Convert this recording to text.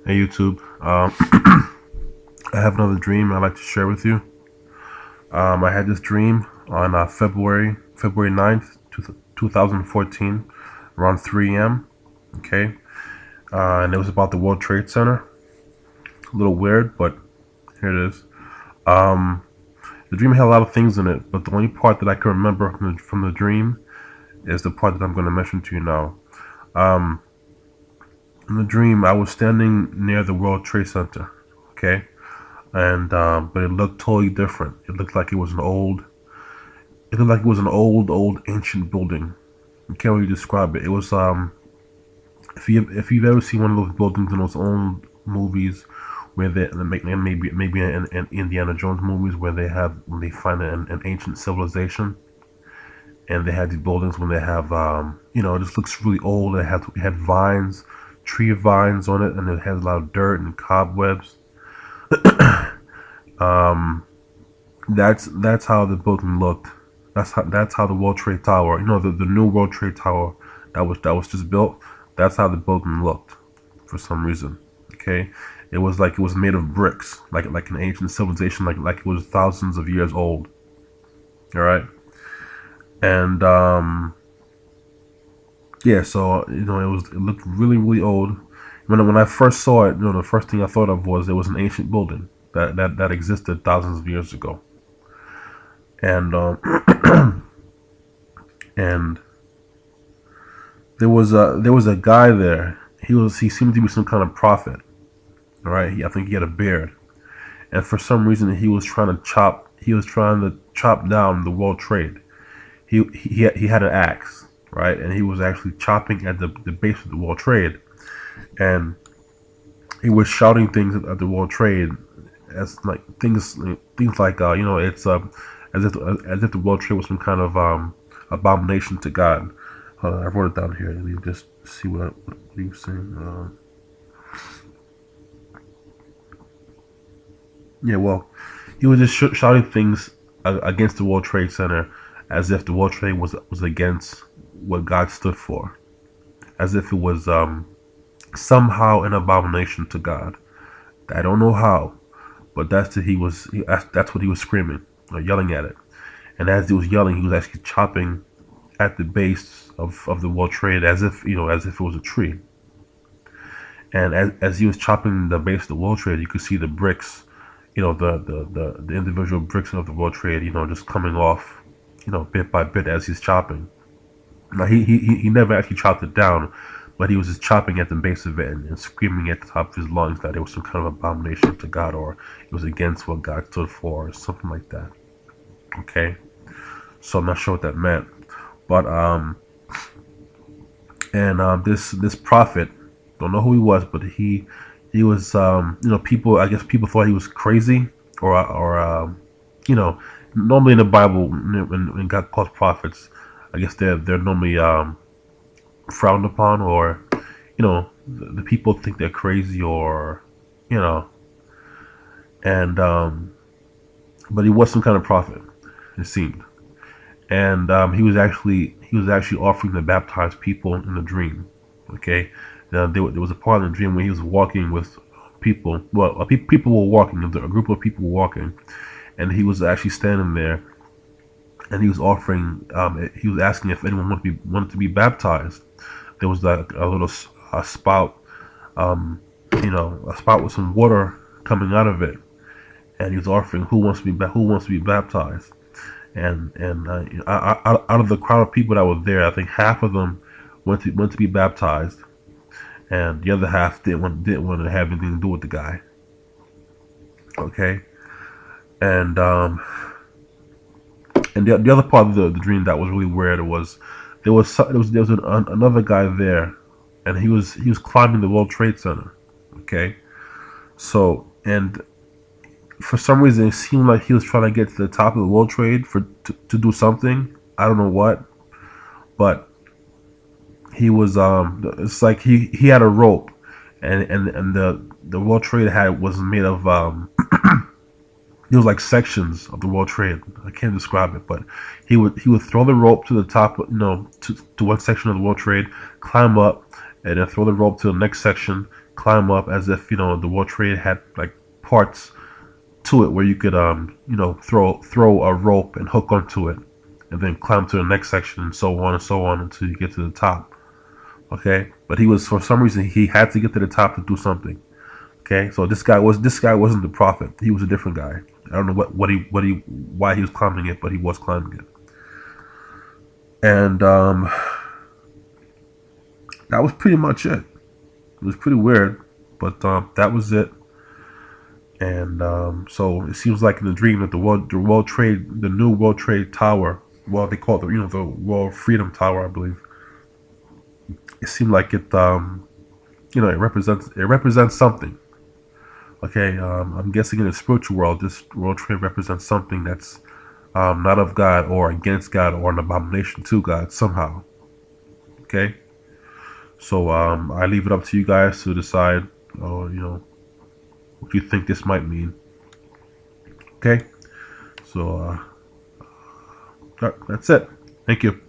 Hey YouTube, I have another dream I'd like to share with you. I had this dream on February 9th, 2014, around 3 a.m. Okay, and it was about the World Trade Center. A little weird, but here it is. Um, the dream had a lot of things in it, but the only part that I can remember from the dream is the part that I'm going to mention to you now. Um, in the dream, I was standing near the World Trade Center. Okay, and but it looked totally different. It looked like it was an old. It looked like it was an old ancient building. I can't really describe it. It was if you've ever seen one of those buildings in those old movies where they maybe in Indiana Jones movies where when they find an ancient civilization and they had these buildings when they have it just looks really old. It had vines, tree vines on it, and it had a lot of dirt and cobwebs. um, that's how the building looked. That's how the World Trade Tower, the new World Trade Tower that was just built. That's how the building looked, for some reason. Okay, it was like it was made of bricks, like an ancient civilization, like it was thousands of years old. All right, and yeah, so it looked really old. When I first saw it, the first thing I thought of was it was an ancient building that existed thousands of years ago, and and there was a guy there. He seemed to be some kind of prophet. All right, I think he had a beard, and for some reason he was trying to chop down the World Trade. He had an axe, right, and he was actually chopping at the base of the World Trade, and he was shouting things at the World Trade as like things like it's as if the World Trade was some kind of abomination to God. I wrote it down here. Let me just see what he was saying. Yeah, well, he was just shouting things against the World Trade Center, as if the World Trade was against what God stood for, as if it was somehow an abomination to God. I don't know how, but that's what he was screaming, yelling at it. And as he was yelling, he was actually chopping at the base of the World Trade as if it was a tree. And as he was chopping the base of the World Trade, you could see the bricks, the individual bricks of the World Trade, just coming off, bit by bit as he's chopping. Now he never actually chopped it down, but he was just chopping at the base of it and screaming at the top of his lungs that it was some kind of abomination to God, or it was against what God stood for, or something like that. Okay, so I'm not sure what that meant, but this prophet, don't know who he was, but he was people, I guess people thought he was crazy, or normally in the Bible when God calls prophets, I guess they're normally frowned upon, or the people think they're crazy, or you know and but he was some kind of prophet, it seemed. And he was actually offering to baptize people in the dream. Okay, now there was a part in the dream where he was walking with people. Well, people were walking. A group of people were walking, and he was actually standing there, and he was offering. He was asking if anyone wanted to be baptized. There was like a little spout, a spout with some water coming out of it, and he was offering who wants to be baptized. And out of the crowd of people that were there, I think half of them went to be baptized, and the other half didn't want to have anything to do with the guy. Okay, and the other part of the dream that was really weird was another guy there, and he was climbing the World Trade Center. Okay, so, and for some reason it seemed like he was trying to get to the top of the World Trade to do something. I don't know what, but he was it's like he had a rope, and the World Trade was made of it was like sections of the World Trade. I can't describe it, but he would throw the rope to the top, to one section of the World Trade, climb up, and then throw the rope to the next section, climb up as if the World Trade had like parts to it where you could throw a rope and hook onto it, and then climb to the next section and so on until you get to the top. Okay, but he was, for some reason, he had to get to the top to do something. Okay, so this guy wasn't the prophet. He was a different guy. I don't know why he was climbing it, but he was climbing it. And that was pretty much it. It was pretty weird, but that was it. And so it seems like in the dream that the new World Trade Tower, well, they call it the World Freedom Tower, I believe. It seemed like it represents something. Okay, I'm guessing in the spiritual world, this World Trade represents something that's not of God or against God or an abomination to God somehow. Okay, so I leave it up to you guys to decide, what you think this might mean. Okay, so that's it. Thank you.